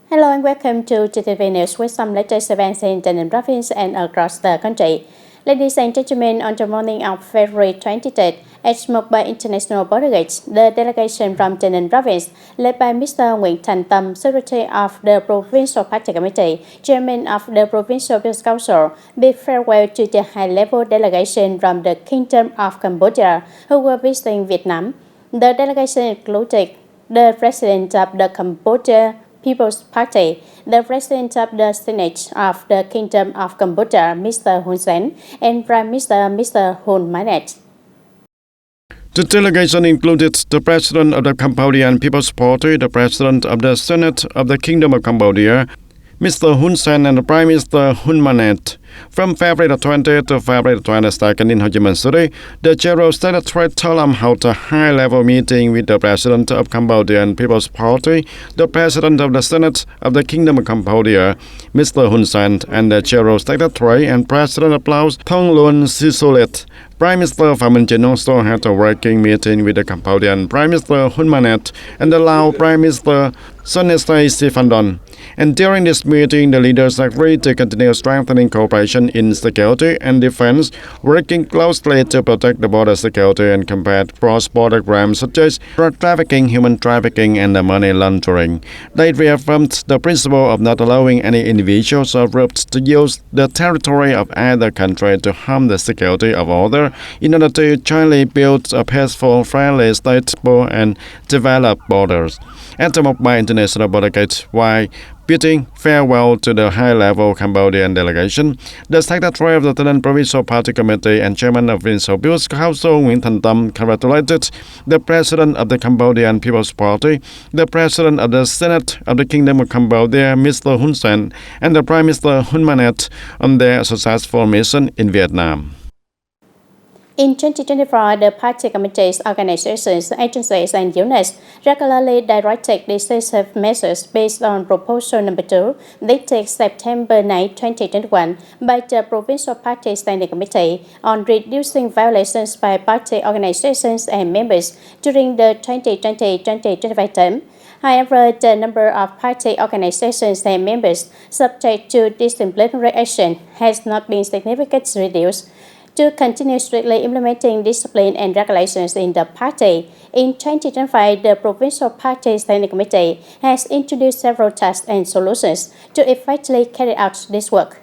Hello and welcome to TTV News with some latest events in TayNinhTV province and across the country. Ladies and gentlemen, on the morning of February 23rd, at Mumbai International Border Gate, the delegation from TayNinhTV province, led by Mr. Nguyễn Thành Tâm, Secretary of the Provincial Party Committee, Chairman of the Provincial Business Council, bid farewell to the high-level delegation from the Kingdom of Cambodia who were visiting Vietnam. The delegation included the President of the Cambodia People's Party, the President of the Senate of the Kingdom of Cambodia, Mr. Hun Sen, and Prime Minister Mr. Hun Manet. The delegation included the President of the Cambodian People's Party, the President of the Senate of the Kingdom of Cambodia, Mr. Hun Sen, and the Prime Minister Hun Manet. From February 20th to February 22nd in Ho Chi Minh City, the General Secretary Thalam held a high-level meeting with the President of Cambodian People's Party, the President of the Senate of the Kingdom of Cambodia, Mr. Hun Sen, and the General Secretary and President of Laos, Thong Luan Sisulit. Prime Minister Phạm Minh Chính also had a working meeting with the Cambodian Prime Minister Hun Manet and the Lao Prime Minister Sonexay Siphandone. And during this meeting, the leaders agreed to continue strengthening cooperation in security and defense, working closely to protect the border security and combat cross-border crimes such as drug trafficking, human trafficking, and money laundering. They reaffirmed the principle of not allowing any individuals or groups to use the territory of either country to harm the security of others in order to jointly build a peaceful, friendly, stable, and developed borders. At the Mumbai International Border Gate, while bidding farewell to the high-level Cambodian delegation, the Secretary of the TayNinhTV Provincial Party Committee and Chairman of Provincial Business Council Nguyễn Thành Tâm congratulated the President of the Cambodian People's Party, the President of the Senate of the Kingdom of Cambodia, Mr. Hun Sen, and the Prime Minister Hun Manet on their successful mission in Vietnam. In 2024, the party committees, organizations, agencies, and units regularly directed decisive measures based on Proposal Number 2, dated September 9, 2021, by the Provincial Party Standing Committee on reducing violations by party organizations and members during the 2020-2025 term. However, the number of party organizations and members subject to disciplinary action has not been significantly reduced. To continue strictly implementing discipline and regulations in the party, in 2025, the Provincial Party Standing Committee has introduced several tasks and solutions to effectively carry out this work.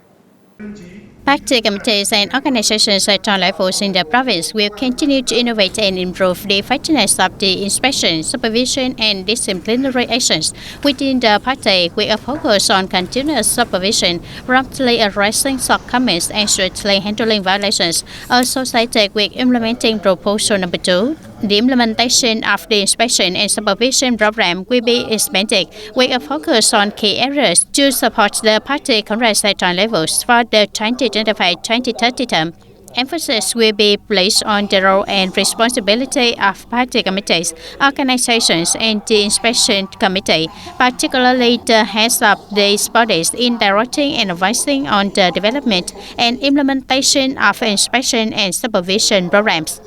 Party committees and organizations at all levels in the province will continue to innovate and improve the effectiveness of the inspection, supervision, and disciplinary actions within the party with a focus on continuous supervision, promptly addressing shortcomings, and strictly handling violations associated with implementing Proposal Number 2. The implementation of the inspection and supervision program will be expanded with a focus on key areas to support the party congress at all levels for the 2025-2030 term. Emphasis will be placed on the role and responsibility of party committees, organizations, and the inspection committee, particularly the heads of these bodies, in directing and advising on the development and implementation of inspection and supervision programs.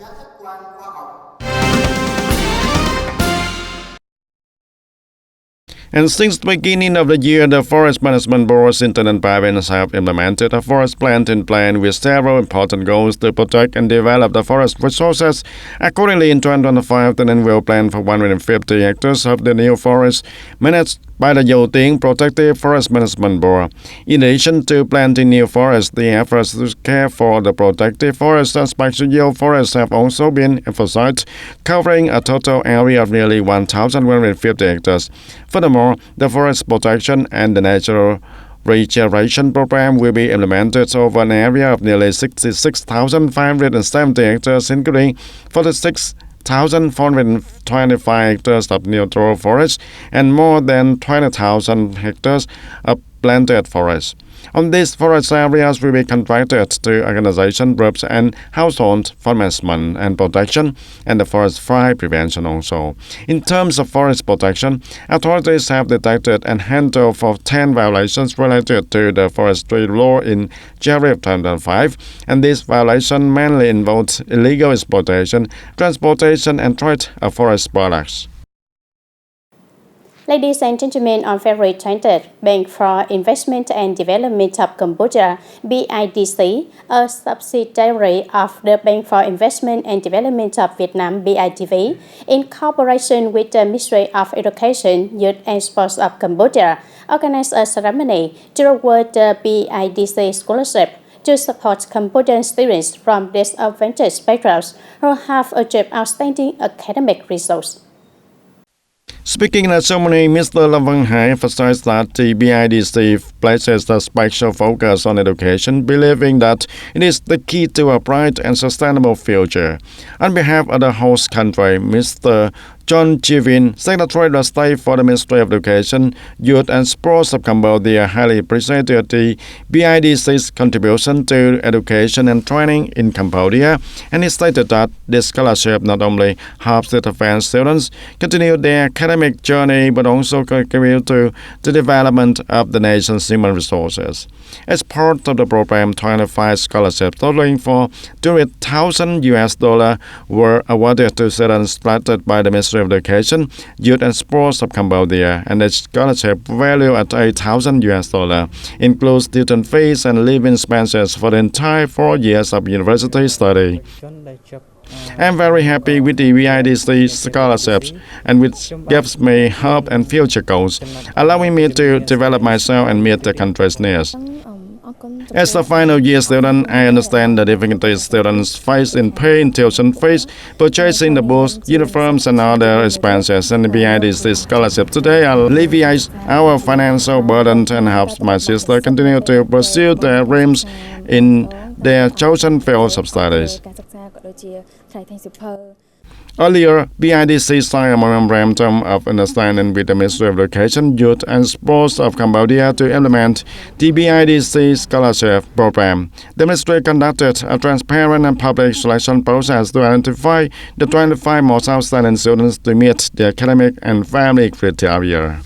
And since the beginning of the year, the Forest Management Boards in TayNinhTV province have implemented a forest planting plan with several important goals to protect and develop the forest resources. Accordingly, in 2025, TayNinhTV will plan for 150 hectares of the new forest managed by the Dầu Tiếng Protective Forest Management Board. In addition to planting new forests, the efforts to care for the protective forest aspects of Dầu forests have also been emphasized, covering a total area of nearly 1,150 hectares. Furthermore, the forest protection and the natural regeneration program will be implemented over an area of nearly 66,570 hectares, including 46,425 hectares of neutral forest and more than 20,000 hectares of planted forest. On these forest areas will be contracted to organization groups and households for management and protection and the forest fire prevention also. In terms of forest protection, authorities have detected and handled for 10 violations related to the forestry law in January of 2005, and these violations mainly involved illegal exploitation, transportation, and trade of forest products. Ladies and gentlemen, on February 20th, Bank for Investment and Development of Cambodia, BIDC, a subsidiary of the Bank for Investment and Development of Vietnam, BITV, in cooperation with the Ministry of Education, Youth and Sports of Cambodia, organized a ceremony to award the BIDC scholarship to support Cambodian students from disadvantaged backgrounds who have achieved outstanding academic results. Speaking in a ceremony, Mr. Lam Văn Hai emphasized that the BIDC places a special focus on education, believing that it is the key to a bright and sustainable future. On behalf of the host country, Mr. John Chivin, Secretary of State for the Ministry of Education, Youth and Sports of Cambodia, highly appreciated the BIDC's contribution to education and training in Cambodia, and he stated that this scholarship not only helps the advanced students continue their academic journey, but also contribute to the development of the nation's human resources. As part of the program, 25 scholarships totaling for $200,000 were awarded to students selected by the Ministry of Education, Youth and Sports of Cambodia, and the scholarship value at $8,000 includes student fees and living expenses for the entire 4 years of university study. I'm very happy with the BIDC scholarships, and which gives me hope and future goals, allowing me to develop myself and meet the country's needs. As a final year student, I understand the difficulties students face in paying tuition fees, purchasing the books, uniforms, and other expenses, and the BIDC scholarship today alleviates our financial burden and helps my sister continue to pursue their dreams in their chosen fields of studies. Earlier, BIDC signed a memorandum of understanding with the Ministry of Education, Youth and Sports of Cambodia to implement the BIDC scholarship program. The ministry conducted a transparent and public selection process to identify the 25 most outstanding students to meet the academic and family criteria.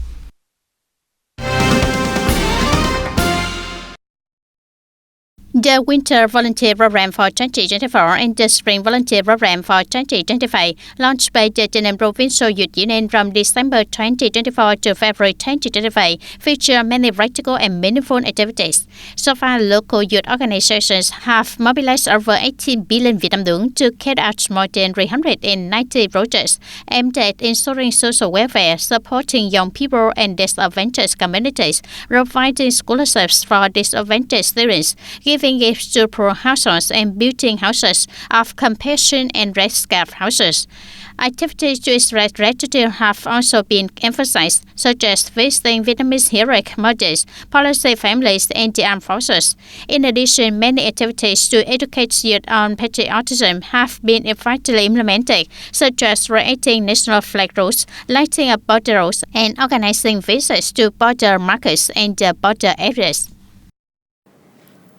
The Winter Volunteer Program for 2024 and the Spring Volunteer Program for 2025, launched by the Tây Ninh Provincial Youth Union from December 2024 to February 2025, feature many practical and meaningful activities. So far, local youth organizations have mobilized over 18 billion Vietnam dong to carry out more than 390 projects aimed at ensuring social welfare, supporting young people and disadvantaged communities, providing scholarships for disadvantaged students, giving gifts to poor households, and building houses of compassion and rescue houses. Activities to express gratitude have also been emphasized, such as visiting Vietnamese heroic mothers, policy families, and the armed forces. In addition, many activities to educate youth on patriotism have been effectively implemented, such as creating national flag routes, lighting up border roads, and organizing visits to border markets and the border areas.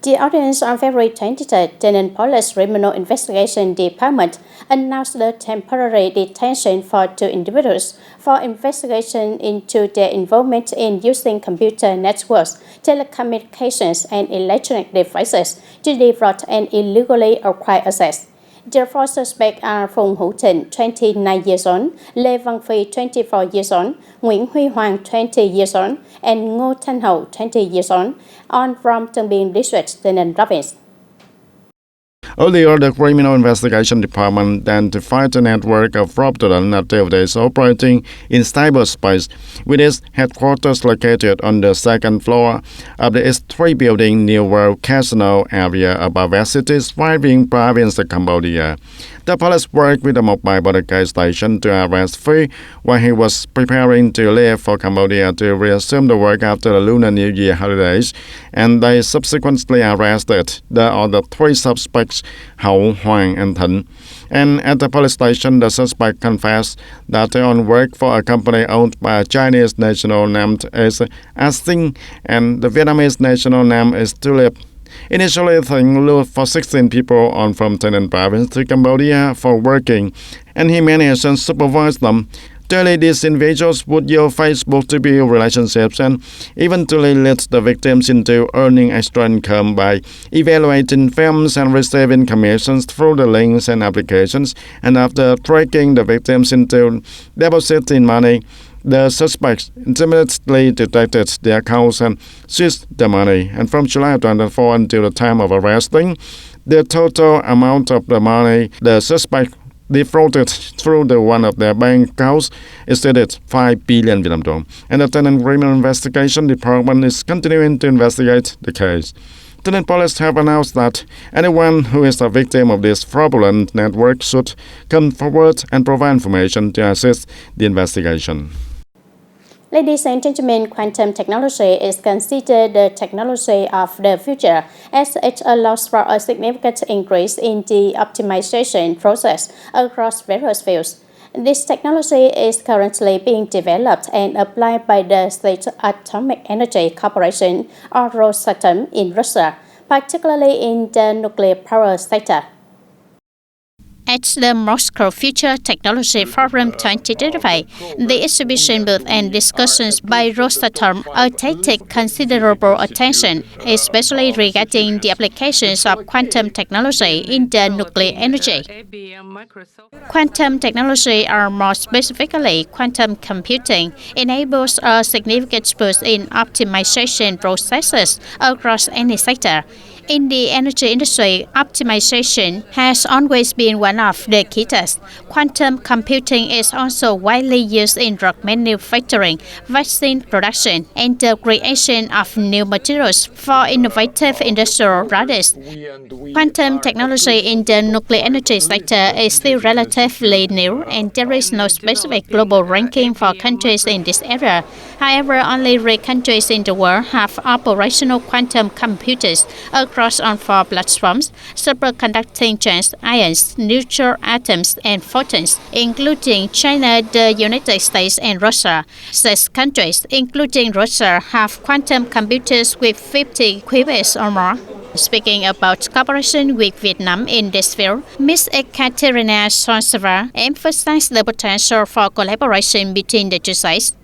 The audience on February 23rd, the TayNinhTV Police Criminal Investigation Department announced the temporary detention for 2 individuals for investigation into their involvement in using computer networks, telecommunications, and electronic devices to defraud and illegally acquire assets. The 4 suspects are Phùng Hữu Thịnh, 29 years old, Lê Văn Phi, 24 years old, Nguyễn Huy Hoàng, 20 years old, and Ngô Thanh Hậu, 20 years old, all from Tân Biên District, Tây Ninh Province. Earlier, the Criminal Investigation Department identified a network of fraudulent activities operating in cyberspace, with its headquarters located on the 2nd floor of the S3 building near World Casino area of Ba City's thriving province of Cambodia. The police worked with a mobile border station to arrest Phi while he was preparing to leave for Cambodia to resume the work after the Lunar New Year holidays, and they subsequently arrested the other 3 suspects, Hậu, Hoàng, and Thịnh. And at the police station, the suspect confessed that they own work for a company owned by a Chinese national named as Asing, and the Vietnamese national name is Tulip. Initially, Thịnh looked for 16 people on from Tây Ninh province to Cambodia for working, and he managed and supervised them. Daily, these individuals would use Facebook to build relationships and eventually lead the victims into earning extra income by evaluating films and receiving commissions through the links and applications. And after tracking the victims into depositing money, The suspects immediately detected the accounts and seized the money. And from July 24 until the time of arresting, the total amount of the money the suspect defrauded through one of their bank accounts exceeded 5 billion Vietnam dong. And the Taynan Criminal Investigation Department is continuing to investigate the case. Taynan police have announced that anyone who is a victim of this fraudulent network should come forward and provide information to assist the investigation. Ladies and gentlemen, quantum technology is considered the technology of the future as it allows for a significant increase in the optimization process across various fields. This technology is currently being developed and applied by the State Atomic Energy Corporation or Rosatom in Russia, particularly in the nuclear power sector. At the Moscow Future Technology Forum 2025, the exhibition booth and discussions by Rosatom are taking considerable attention, especially regarding the applications of quantum technology in the nuclear energy. Quantum technology, or more specifically quantum computing, enables a significant boost in optimization processes across any sector. In the energy industry, optimization has always been one of the key tasks. Quantum computing is also widely used in drug manufacturing, vaccine production, and the creation of new materials for innovative industrial products. Quantum technology in the nuclear energy sector is still relatively new, and there is no specific global ranking for countries in this area. However, only 3 countries in the world have operational quantum computers across on 4 platforms: superconducting chains, ions, neutral atoms, and photons, including China, the United States, and Russia. 6 countries, including Russia, have quantum computers with 50 qubits or more. Speaking about cooperation with Vietnam in this field, Ms. Ekaterina Sonsova emphasized the potential for collaboration between the two sides.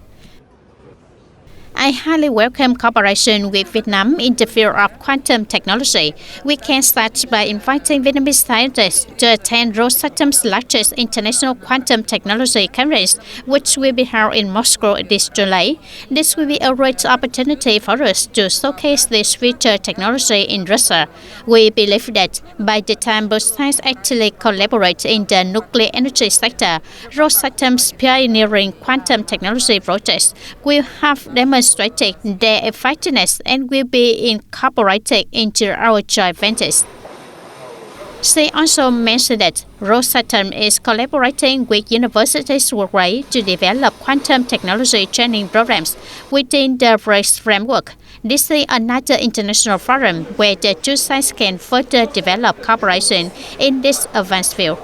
I highly welcome cooperation with Vietnam in the field of quantum technology. We can start by inviting Vietnamese scientists to attend Rosatom's largest international quantum technology conference, which will be held in Moscow this July. This will be a great opportunity for us to showcase this future technology in Russia. We believe that by the time both sides actually collaborate in the nuclear energy sector, Rosatom's pioneering quantum technology projects will have demonstrated their effectiveness and will be incorporated into our joint ventures. She also mentioned that Rosatom is collaborating with universities worldwide to develop quantum technology training programs within the BRICS framework. This is another international forum where the two sides can further develop cooperation in this advanced field.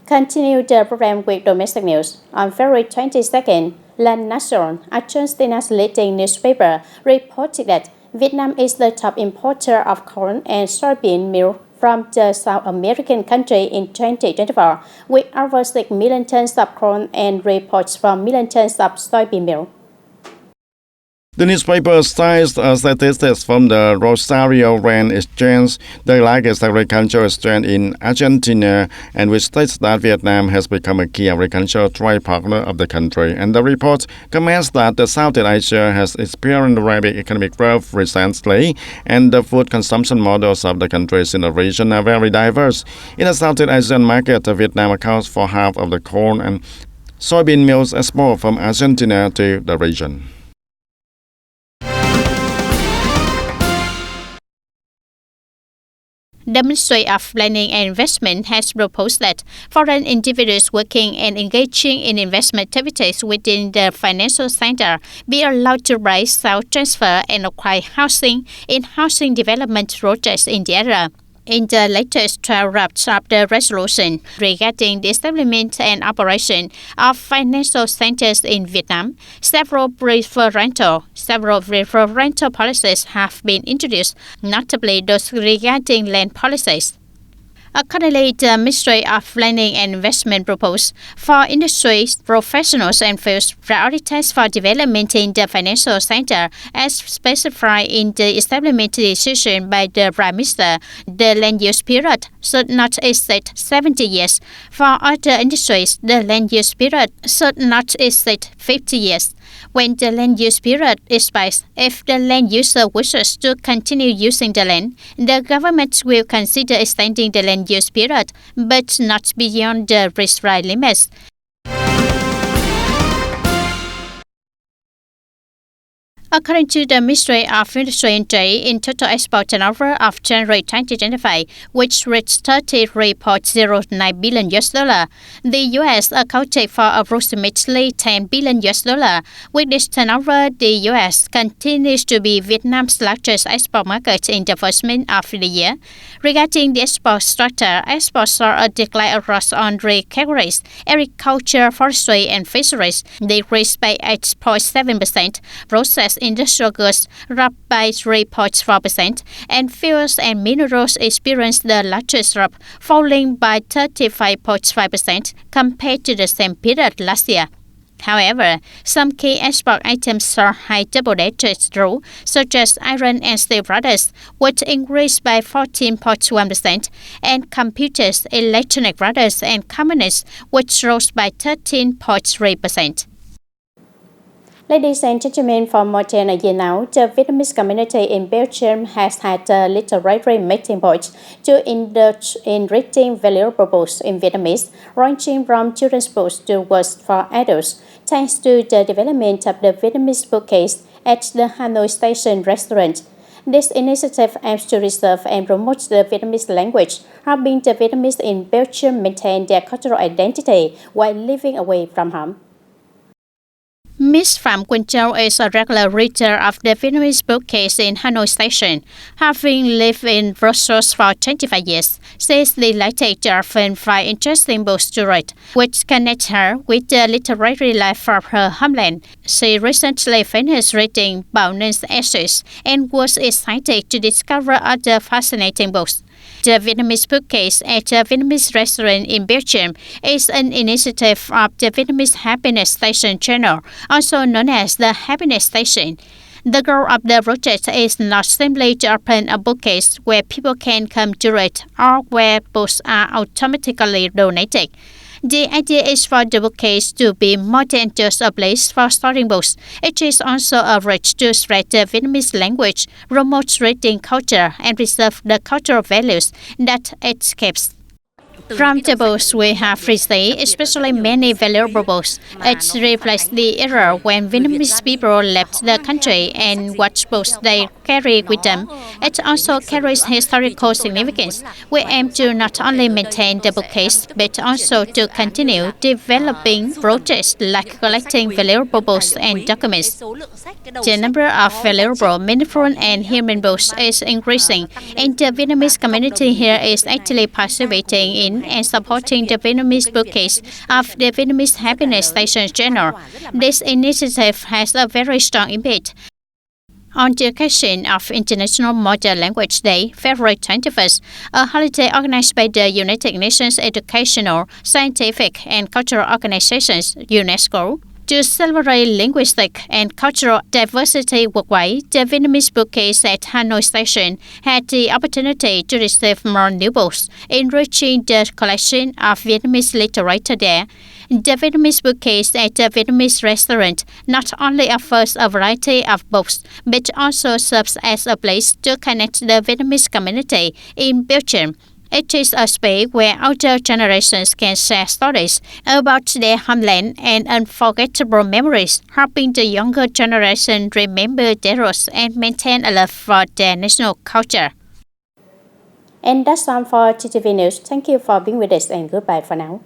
Continue the program with domestic news. On February 22nd, La Nación, Argentina's leading newspaper, reported that Vietnam is the top importer of corn and soybean meal from the South American country in 2024, with over 6 million tons of corn and reports from million tons of soybean meal. The newspaper cites statistics from the Rosario Rand Exchange, the largest agricultural exchange in Argentina, and which states that Vietnam has become a key agricultural trade partner of the country. And the report comments that the Southeast Asia has experienced rapid economic growth recently, and the food consumption models of the countries in the region are very diverse. In the Southeast Asian market, Vietnam accounts for half of the corn and soybean meal export from Argentina to the region. The Ministry of Planning and Investment has proposed that foreign individuals working and engaging in investment activities within the financial sector be allowed to buy, sell, transfer, and acquire housing in housing development projects in the area. In the latest draft of the resolution regarding the establishment and operation of financial centers in Vietnam, several preferential policies have been introduced, notably those regarding land policies. Accordingly, the Ministry of Planning and Investment proposed for industry professionals and fields priorities for development in the financial sector as specified in the establishment decision by the Prime Minister. The land use period should not exceed 70 years. For other industries, the land use period should not exceed 50 years. When the land use period expires, if the land user wishes to continue using the land, the government will consider extending the land use period, but not beyond the prescribed limits. According to the Ministry of Industry and Trade, in total export turnover of January 2025, which reached $33.09 billion, the U.S. accounted for approximately $10 billion. With this turnover, the U.S. continues to be Vietnam's largest export market in the first month of the year. Regarding the export structure, exports saw a decline across all three categories: agriculture, forestry, and fisheries decreased by 8.7%, processed industrial goods dropped by 3.4%, and fuels and minerals experienced the largest drop, falling by 35.5% compared to the same period last year. However, some key export items saw high double-digit growth, such as iron and steel products, which increased by 14.1%, and computers, electronic products, and components, which rose by 13.3%. Ladies and gentlemen, for more than a year now, the Vietnamese community in Belgium has had a literary meeting point to indulge in reading valuable books in Vietnamese, ranging from children's books to works for adults, thanks to the development of the Vietnamese bookcase at the Hanoi Station restaurant. This initiative aims to preserve and promote the Vietnamese language, helping the Vietnamese in Belgium maintain their cultural identity while living away from home. Ms. Phạm Quỳnh Châu is a regular reader of the Vietnamese bookcase in Hanoi Station. Having lived in Brussels for 25 years, she is delighted to often find interesting books to read, which connect her with the literary life of her homeland. She recently finished reading Bảo Ninh essays and was excited to discover other fascinating books. The Vietnamese bookcase at a Vietnamese restaurant in Belgium is an initiative of the Vietnamese Happiness Station channel, also known as the Happiness Station. The goal of the project is not simply to open a bookcase where people can come to read or where books are automatically donated. The idea is for the bookcase to be more than just a place for storing books. It is also a bridge to spread the Vietnamese language, promote reading culture, and preserve the cultural values that it keeps. From the books we have received, especially many valuable books, it reflects the era when Vietnamese people left the country and what books they carry with them. It also carries historical significance. We aim to not only maintain the bookcase, but also to continue developing projects like collecting valuable books and documents. The number of valuable, meaningful, and human books is increasing, and the Vietnamese community here is actively participating in and supporting the Vietnamese bookcase of the Vietnamese Happiness Station channel. This initiative has a very strong impact. On the occasion of International Modern Language Day, February 21st, a holiday organized by the United Nations Educational, Scientific and Cultural Organizations, UNESCO, to celebrate linguistic and cultural diversity worldwide, the Vietnamese bookcase at Hanoi Station had the opportunity to receive more new books, enriching the collection of Vietnamese literature there. The Vietnamese bookcase at the Vietnamese restaurant not only offers a variety of books, but also serves as a place to connect the Vietnamese community in Belgium. It is a space where older generations can share stories about their homeland and unforgettable memories, helping the younger generation remember their roots and maintain a love for their national culture. And that's all for TTV News. Thank you for being with us and goodbye for now.